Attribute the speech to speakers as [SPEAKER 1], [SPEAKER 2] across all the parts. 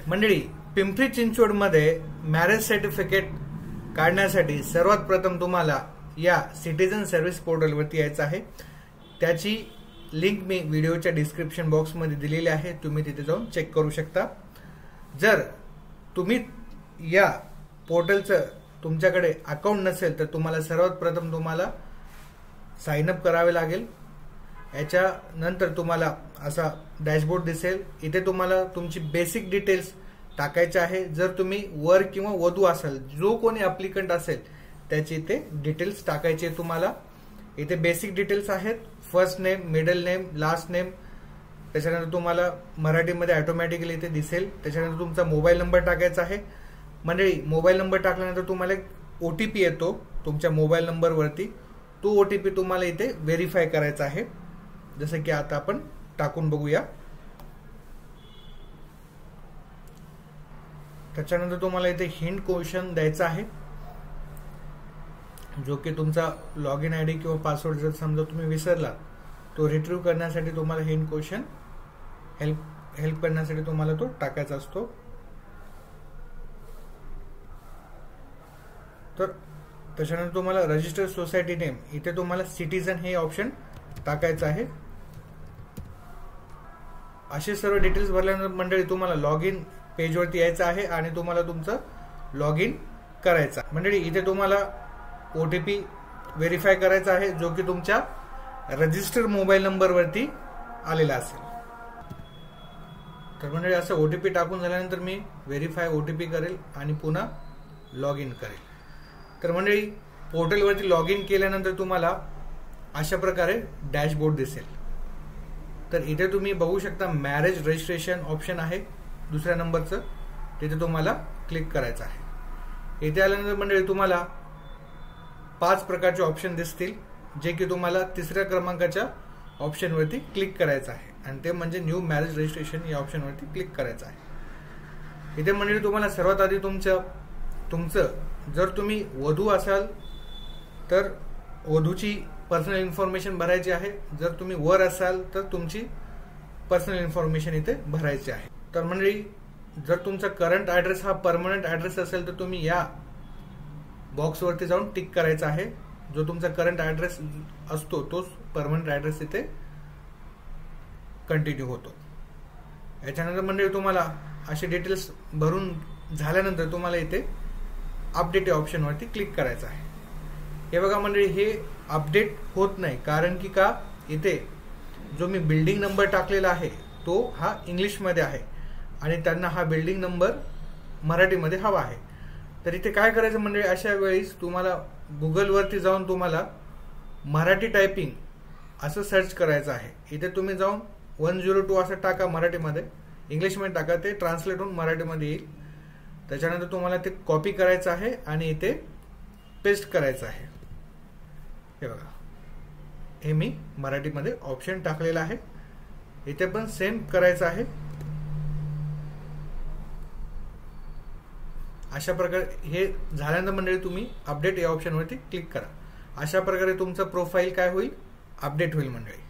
[SPEAKER 1] मंडळी, पिंपरी चिंचवडमध्ये marriage certificate काढण्यासाठी सर्वात प्रथम तुम्हाला या सिटीजन सर्व्हिस पोर्टलवरती यायचं आहे। त्याची लिंक मी व्हिडिओच्या डिस्क्रिप्शन बॉक्समध्ये दिलेली आहे, तुम्ही तिथे जाऊन चेक करू शकता। जर तुम्ही या पोर्टलचं तुमच्याकडे अकाउंट नसेल तर तुम्हाला सर्वात प्रथम तुम्हाला साइन अप करावे लागेल। याच्या नंतर तुम्हाला असा डॅशबोर्ड दिसेल, इथे तुम्हाला तुमची बेसिक डिटेल्स टाकायचे आहे। जर तुम्ही वर किंवा वधू असाल, जो कोणी ॲप्लिकंट असेल त्याची इथे डिटेल्स टाकायचे तुम्हाला। इथे बेसिक डिटेल्स आहेत, first name, middle name, last name. त्याच्यानंतर तुम्हाला मराठीमध्ये ऑटोमॅटिकली इथे दिसेल। त्याच्यानंतर तुमचा मोबाईल नंबर टाकायचा आहे। मंडळी, मोबाईल नंबर टाकल्यानंतर तुम्हाला एक OTP येतो तुमच्या मोबाईल नंबरवरती, तो OTP तुम्हाला इथे व्हेरीफाय करायचा आहे। जसं की आता आपण टाकून बघूया। त्याच्यानंतर तुम्हाला इथे हिंट क्वेश्चन द्यायचा आहे, जो की तुमचा लॉग इन ID किंवा पासवर्ड जर समजा तुम्ही विसरला तो रिट्रीव्ह करण्यासाठी तुम्हाला हिंट क्वेश्चन हेल्प करण्यासाठी तुम्हाला तो टाकायचा असतो। तर त्याच्यानंतर तुम्हाला रजिस्टर सोसायटी नेम, इथे तुम्हाला सिटीजन हे ऑप्शन टाकायचं आहे। असे सर्व डिटेल्स भरल्यानंतर मंडळी तुम्हाला लॉग इन पेजवरती यायचं आहे आणि तुम्हाला तुमचं लॉग इन करायचं आहे। मंडळी, इथे तुम्हाला OTP व्हेरीफाय करायचा आहे, जो की तुमच्या रजिस्टर मोबाईल नंबरवरती आलेला असेल। तर मंडळी, असं OTP टाकून झाल्यानंतर मी व्हेरीफाय OTP करेल आणि पुन्हा लॉग इन करेल। तर मंडळी, पोर्टलवरती लॉग इन केल्यानंतर तुम्हाला अशा प्रकारे डॅशबोर्ड दिसेल। तर इथे तुम्ही बघू शकता मॅरेज रजिस्ट्रेशन ऑप्शन आहे दुसऱ्या नंबरचं, तिथे तुम्हाला क्लिक करायचं आहे। इथे आल्यानंतर मंडळी तुम्हाला 5 प्रकारचे ऑप्शन दिसतील, जे की तुम्हाला तिसऱ्या क्रमांकाच्या ऑप्शनवरती क्लिक करायचं आहे आणि ते म्हणजे न्यू मॅरेज रजिस्ट्रेशन या ऑप्शनवरती क्लिक करायचं आहे। इथे मंडळी तुम्हाला सर्वात आधी तुमचं जर तुम्ही वधू असाल तर वधूची पर्सनल इन्फॉर्मेशन भरायची आहे। जर तुम्ही वर असाल तर तुमची पर्सनल इन्फॉर्मेशन इथे भरायची आहे। तर मंडळी, जर तुमचा करंट ॲड्रेस हा परमनंट ॲड्रेस असेल तर तुम्ही या बॉक्सवरती जाऊन टिक करायचा आहे। जो तुमचा करंट ॲड्रेस असतो तोच परमनंट ॲड्रेस इथे कंटिन्यू होतो। याच्यानंतर मंडळी तुम्हाला असे डिटेल्स भरून झाल्यानंतर तुम्हाला इथे अपडेट या ऑप्शनवरती क्लिक करायचं आहे। हे बघा मंडळी, हे अपडेट होत नाही, कारण की का इथे जो मी बिल्डिंग नंबर टाकलेला आहे तो हा इंग्लिशमध्ये आहे आणि त्यांना हा बिल्डिंग नंबर मराठीमध्ये हवा आहे। तर इथे काय करायचं मंडळी, अशा वेळेस तुम्हाला गुगलवरती जाऊन तुम्हाला मराठी टायपिंग असं सर्च करायचं आहे। इथे तुम्ही जाऊन 102 असं टाका मराठीमध्ये, इंग्लिशमध्ये टाका, ते ट्रान्सलेट होऊन मराठीमध्ये येईल। त्याच्यानंतर तुम्हाला ते कॉपी करायचं आहे आणि इथे पेस्ट करायचं आहे। हे बघा, हे मी मराठीमध्ये ऑप्शन टाकलेला आहे, इथे पण सेम करायचं आहे। अशा प्रकारे हे झाल्यानंतर मंडळी तुम्ही अपडेट या ऑप्शनवरती क्लिक करा। अशा प्रकारे तुमचं प्रोफाईल काय होईल, अपडेट होईल मंडळी।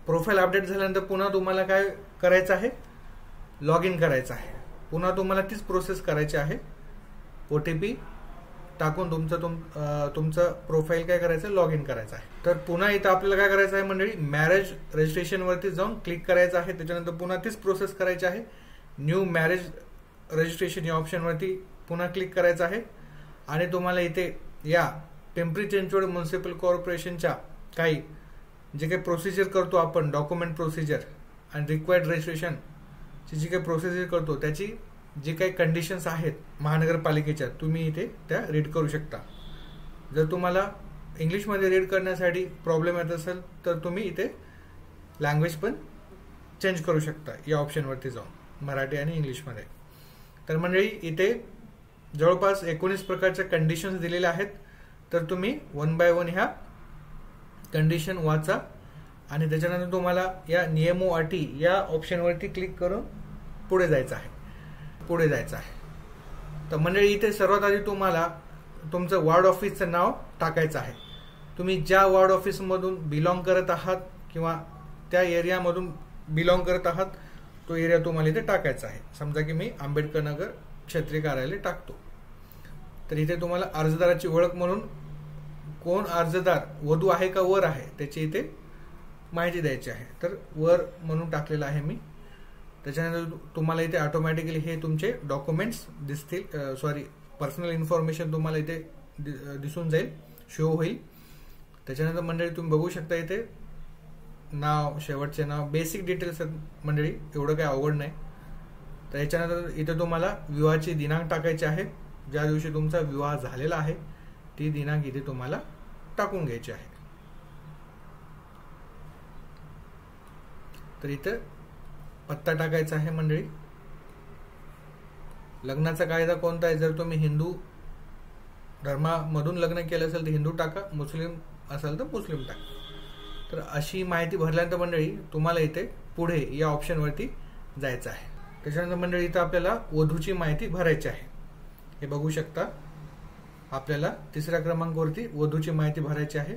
[SPEAKER 1] प्रोफाईल अपडेट झाल्यानंतर पुन्हा तुम्हाला काय करायचं आहे, लॉग इन करायचं आहे। पुन्हा तुम्हाला तीच प्रोसेस करायची आहे, OTP टाकून तुमचं प्रोफाईल काय करायचं, लॉग इन करायचं आहे। तर पुन्हा इथं आपल्याला काय करायचं आहे मंडळी, मॅरेज रजिस्ट्रेशन वरती जाऊन क्लिक करायचं आहे। त्याच्यानंतर पुन्हा तीच प्रोसेस करायची आहे, न्यू मॅरेज रजिस्ट्रेशन या ऑप्शनवरती पुन्हा क्लिक करायचं आहे आणि तुम्हाला इथे या पिंपरी चिंचवड म्युनिसिपल कॉर्पोरेशनच्या काही जे काही प्रोसिजर करतो आपण, डॉक्युमेंट प्रोसिजर आणि रिक्वायर्ड रजिस्ट्रेशनची जी काही प्रोसिजर करतो त्याची जे काही कंडिशन्स आहेत महानगरपालिकेच्या, तुम्ही इथे त्या रीड करू शकता। जर तुम्हाला इंग्लिशमध्ये रीड करण्यासाठी प्रॉब्लेम येत असेल तर तुम्ही इथे लँग्वेज पण चेंज करू शकता या ऑप्शनवरती जाऊन, मराठी आणि इंग्लिशमध्ये। तर मंडळी, इथे जवळपास 19 प्रकारच्या कंडिशन्स दिलेल्या आहेत। तर तुम्ही 1 बाय 1 ह्या कंडिशन वाचा आणि त्याच्यानंतर तुम्हाला या नियमो अटी या ऑप्शनवरती क्लिक करून पुढे जायचं आहे। तर मंडळी, इथे सर्वात आधी तुम्हाला तुमचं वॉर्ड ऑफिसचं नाव टाकायचं आहे। तुम्ही ज्या वॉर्ड ऑफिसमधून बिलॉंग करत आहात किंवा त्या एरियामधून बिलॉंग करत आहात तो एरिया तुम्हाला इथे टाकायचा आहे. समजा की मी आंबेडकर नगर क्षेत्रीय कार्यालय टाकतो. तर इथे तुम्हाला अर्जदाराची ओळख म्हणून कोण अर्जदार वधू आहे का वर आहे त्याची इथे माहिती द्यायची आहे. तर वर म्हणून टाकलेलं आहे मी. त्याच्यानंतर तुम्हाला इथे ऑटोमॅटिकली हे तुमचे डॉक्युमेंट्स दिसतील, पर्सनल इन्फॉर्मेशन तुम्हाला इथे दिसून जाईल, शो होईल. त्याच्यानंतर मंडळी तुम्ही बघू शकता इथे नाव, शेवटचे नाव, बेसिक डिटेल्स आहेत मंडळी, एवढं काही अवघड नाही. तर याच्यानंतर इथे तुम्हाला विवाहाची दिनांक टाकायची आहे. ज्या दिवशी तुमचा विवाह झालेला आहे ती दिनांक इथे तुम्हाला टाकून घ्यायची आहे. तर इथं पत्ता टाकायचा आहे मंडळी. लग्नाचा कायदा कोणता आहे? जर तुम्ही हिंदू धर्मामधून लग्न केलं असेल तर हिंदू टाका, मुस्लिम असेल तर मुस्लिम टाका. तर अशी माहिती भरल्यानंतर मंडळी तुम्हाला इथे पुढे या ऑप्शनवरती जायचं आहे. त्याच्यानंतर मंडळी इथं आपल्याला वधूची माहिती भरायची आहे. हे बघू शकता, आपल्याला 3ऱ्या क्रमांकावरती वधूची माहिती भरायची आहे.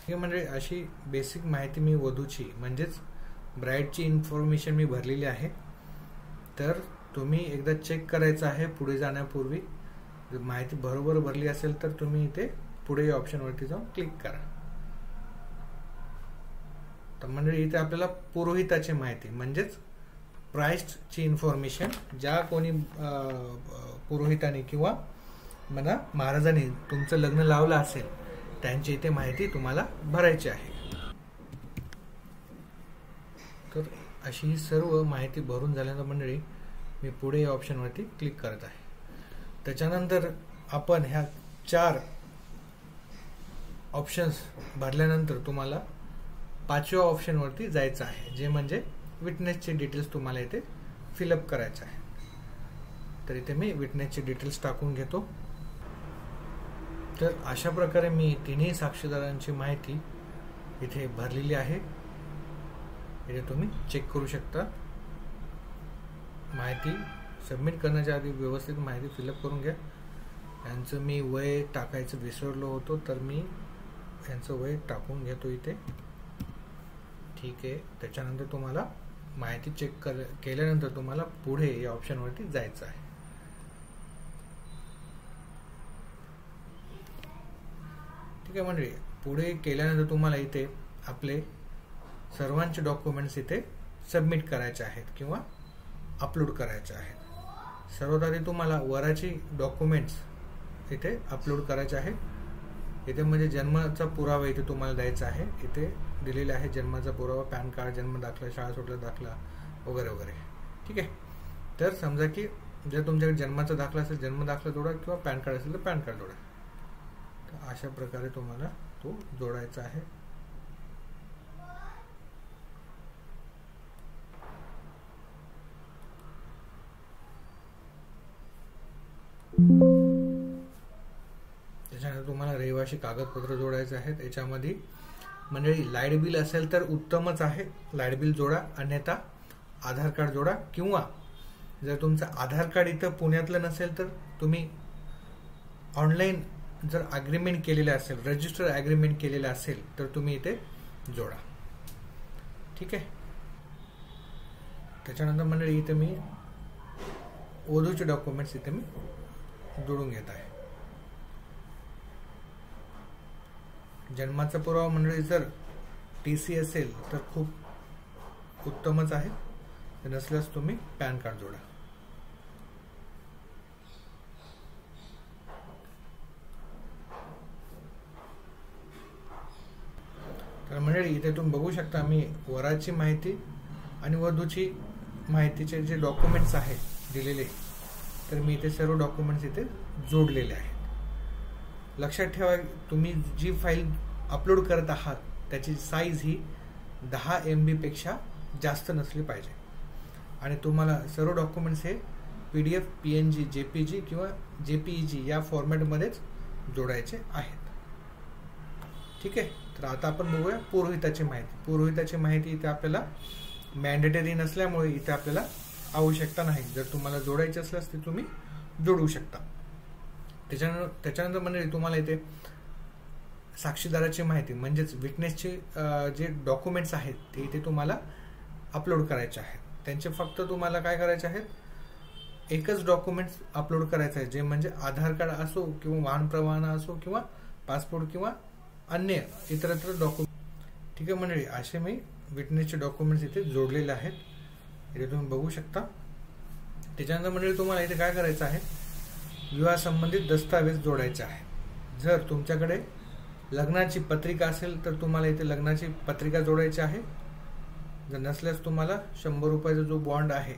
[SPEAKER 1] म्हणजे अशी बेसिक माहिती मी वधूची म्हणजेच ब्राईडची इन्फॉर्मेशन मी भरलेली आहे. तर तुम्ही एकदा चेक करायचं आहे पुढे जाण्यापूर्वी. जर माहिती बरोबर भरली असेल तर तुम्ही इथे पुढे या ऑप्शनवरती जाऊन क्लिक करा. तर मंडळी इथे आपल्याला पुरोहिताची माहिती म्हणजेच प्राइस्टची इन्फॉर्मेशन, ज्या कोणी पुरोहिताने किंवा म्हणा महाराजांनी तुमचं लग्न लावलं असेल त्यांची इथे माहिती तुम्हाला भरायची आहे. तर अशी ही सर्व माहिती भरून झाल्यानंतर मंडळी मी पुढे या ऑप्शनवरती क्लिक करत आहे. त्याच्यानंतर आपण ह्या 4 ऑप्शन्स भरल्यानंतर तुम्हाला 5व्या ऑप्शनवरती जायचं आहे, जे म्हणजे विटनेसचे डिटेल्स तुम्हाला इथे फिलअप करायचे आहे. तर इथे मी विटनेसचे डिटेल्स टाकून घेतो. तर अशा प्रकारे मी तिन्ही साक्षीदारांची माहिती इथे भरलेली आहे. इथे तुम्ही चेक करू शकता. माहिती सबमिट करण्याच्या आधी व्यवस्थित माहिती फिलअप करून घ्या. यांचं मी वय टाकायचं विसरलो होतो, तर मी यांचं वय टाकून घेतो इथे. ठीक आहे. त्याच्यानंतर तुम्हाला माहिती चेक केल्यानंतर तुम्हाला पुढे या ऑप्शनवरती जायचं आहे. ठीक आहे मंडळी, पुढे केल्यानंतर तुम्हाला इथे आपले सर्वांचे डॉक्युमेंट्स इथे सबमिट करायचे आहेत किंवा अपलोड करायचे आहेत. सर्वात आधी तुम्हाला वराची डॉक्युमेंट्स इथे अपलोड करायचे आहेत. इथे म्हणजे जन्माचा पुरावा इथे तुम्हाला द्यायचा आहे. इथे दिलेला आहे जन्माचा पुरावा, पॅन कार्ड, जन्म दाखला, शाळा सुटला दाखला वगैरे वगैरे. ठीक आहे. तर समजा की जर तुमच्याकडे जन्माचा दाखला असेल जन्म दाखला जोडा किंवा पॅन कार्ड असेल तर पॅन कार्ड जोडा. तर अशा प्रकारे तुम्हाला तो जोडायचा आहे. त्याच्यानंतर तुम्हाला रहिवासी कागदपत्र जोडायचे आहेत. याच्यामध्ये मंडळी लाईट बिल असेल तर उत्तमच आहे, लाईट बिल जोडा. अन्यथा आधार कार्ड जोडा किंवा जर तुमचं आधार कार्ड इथं पुण्यातलं नसेल तर तुम्ही ऑनलाईन जर अग्रीमेंट केलेलं असेल, रजिस्टर अग्रीमेंट केलेलं असेल तर तुम्ही इथे जोडा. ठीक आहे. त्याच्यानंतर मंडळी इथे मी वधूचे डॉक्युमेंट्स इथे मी जोडून घेत आहे. जन्माचा पुरावा मंडळी जर TC असेल तर खूप उत्तमच आहे, नसल्यास तुम्ही पॅन कार्ड जोडा. तर मंडळी इथे तुम्ही बघू शकता मी वराची माहिती आणि वधूची माहितीचे जे डॉक्युमेंट्स आहेत दिलेले, तर मी इथे सर्व डॉक्युमेंट्स इथे जोडलेले आहेत. लक्षात ठेवा, तुम्ही जी फाईल अपलोड करत आहात त्याची साईज ही 10 MB पेक्षा जास्त नसली पाहिजे आणि तुम्हाला सर्व डॉक्युमेंट्स हे PDF, PNG, JPG किंवा JPEG या फॉर्मॅटमध्येच जोडायचे आहेत. ठीक आहे. तर आता आपण बघूया पुरोहिताची माहिती. पुरोहिताची माहिती इथे आपल्याला मॅन्डेटरी नसल्यामुळे इथे आपल्याला आवश्यकता नाही. जर तुम्हाला जोडायची असल्यास ती तुम्ही जोडू शकता. त्याच्यानंतर मंडळी तुम्हाला इथे साक्षीदाराची माहिती म्हणजेच विटनेसचे जे डॉक्युमेंट्स आहेत ते इथे तुम्हाला अपलोड करायचे आहेत. त्यांचे फक्त तुम्हाला काय करायचे आहेत, एकच डॉक्युमेंट्स अपलोड करायचं आहे, जे म्हणजे आधार कार्ड असो किंवा वाहन परवाना असो किंवा पासपोर्ट किंवा अन्य इतरत्र डॉक्युमेंट. ठीक आहे मंडळी, असे मी विटनेसचे डॉक्युमेंट्स इथे जोडलेले आहेत, इथे तुम्ही बघू शकता. त्याच्यानंतर मंडळी तुम्हाला इथे काय करायचं आहे, विवाह संबंधित दस्तावेज जोडायचे आहे. जर तुमच्याकडे लग्नाची पत्रिका असेल तर तुम्हाला इथे लग्नाची पत्रिका जोडायची आहे. जर नसल्यास तुम्हाला 100 रुपयाचा जो बॉन्ड आहे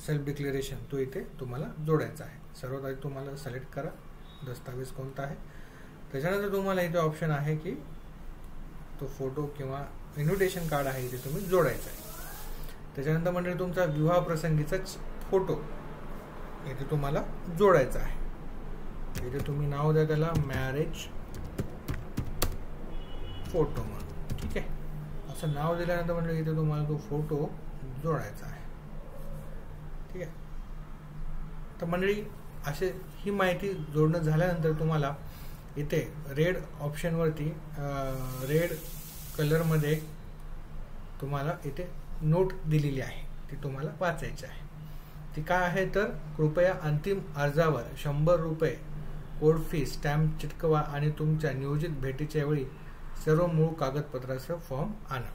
[SPEAKER 1] सेल्फ डिक्लेरेशन तो इथे तुम्हाला जोडायचा आहे. सर्वात आधी तुम्हाला सिलेक्ट करा दस्तावेज कोणता आहे. त्याच्यानंतर तुम्हाला इथे ऑप्शन आहे की तो फोटो किंवा इन्व्हिटेशन कार्ड आहे इथे तुम्ही जोडायचा आहे. त्याच्यानंतर म्हणजे तुमचा विवाह प्रसंगीचा फोटो इथे तुम्हाला जोडायचा आहे. इथे तुम्ही नाव द्या त्याला मॅरेज फोटो म्हणून. ठीक आहे, असं नाव दिल्यानंतर म्हणजे इथे तुम्हाला तो फोटो जोडायचा आहे. ठीक आहे, तर मंडळी असे ही माहिती जोडणं झाल्यानंतर तुम्हाला इथे रेड ऑप्शनवरती रेड कलरमध्ये तुम्हाला इथे नोट दिलेली आहे, ती तुम्हाला वाचायची आहे. ती काय आहे तर, कृपया अंतिम अर्जावर 100 रुपये कोड फी स्टॅम्प चिटकवा आणि तुमच्या नियोजित भेटीच्या वेळी सर्व मूळ कागदपत्रासह फॉर्म आणा.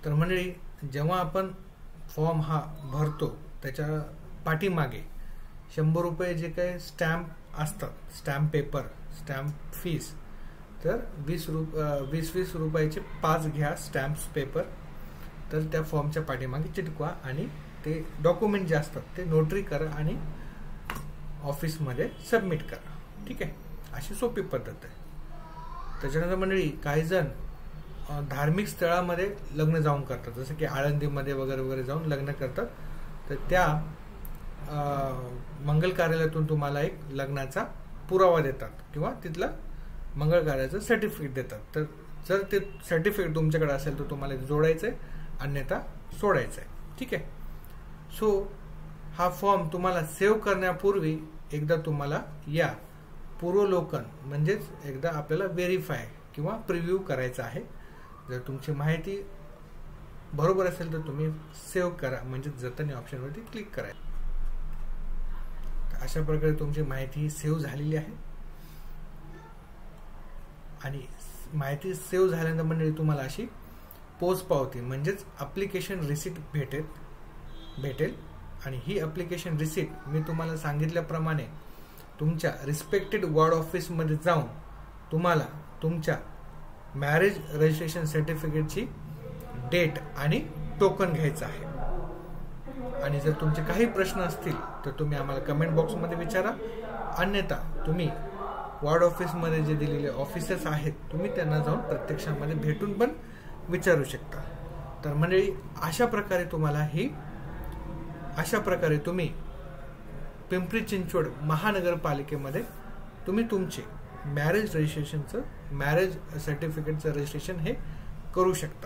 [SPEAKER 1] तर मंडळी जेव्हा आपण फॉर्म हा भरतो त्याच्या पाठीमागे 100 रुपये जे काही स्टॅम्प असतात, स्टॅम्प पेपर, स्टॅम्प फीस, तर 20 रुपयाचे 5 घ्या स्टॅम्प पेपर. तर त्या फॉर्मच्या पाठीमागे चिटकवा आणि ते डॉक्युमेंट जे असतात ते नोटरी करा आणि ऑफिसमध्ये सबमिट करा. ठीक आहे, अशी सोपी पद्धत आहे. त्याच्यानंतर मंडळी काही जण धार्मिक स्थळामध्ये लग्न जाऊन करतात, जसं की आळंदीमध्ये वगैरे वगैरे जाऊन लग्न करतात. तर त्या मंगल कार्यालयातून तुम्हाला एक लग्नाचा पुरावा देतात किंवा तिथलं मंगल कार्याचं सर्टिफिकेट देतात. तर जर ते सर्टिफिकेट तुमच्याकडे असेल तर तुम्हाला जोडायचं आहे, अन्यथा सोडायचं आहे. ठीक आहे, सो हा फॉर्म तुम्हाला सेव्ह करण्यापूर्वी एकदा तुम्हाला या पूर्वलोकन म्हणजेच एकदा आपल्याला व्हेरीफाय किंवा प्रिव्ह्यू करायचा आहे. जर तुमची माहिती बरोबर असेल तर तुम्ही सेव्ह करा, म्हणजे जतन या ऑप्शनवरती क्लिक करा. अशा प्रकारे तुमची माहिती सेव्ह झालेली आहे. आणि माहिती सेव्ह झाल्यानंतर म्हणजे तुम्हाला अशी पोच पावती म्हणजेच ॲप्लिकेशन रिसिट भेटेल. आणि ही ॲप्लिकेशन रिसिट मी तुम्हाला सांगितल्याप्रमाणे तुमच्या रिस्पेक्टेड वॉर्ड ऑफिसमध्ये जाऊन तुम्हाला तुमच्या मॅरेज रजिस्ट्रेशन सर्टिफिकेटची डेट आणि टोकन घ्यायचं आहे. आणि जर तुमचे काही प्रश्न असतील तर तुम्ही आम्हाला कमेंट बॉक्समध्ये विचारा, अन्यथा तुम्ही वॉर्ड ऑफिसमध्ये जे दिलेले ऑफिसर्स आहेत तुम्ही त्यांना जाऊन प्रत्यक्षामध्ये भेटून पण विचारू शकता. तर म्हणजे अशा प्रकारे तुम्ही पिंपरी चिंचवड महानगरपालिकेमध्ये तुम्ही तुमचे मॅरेज सर्टिफिकेटचं रजिस्ट्रेशन हे करू शकता.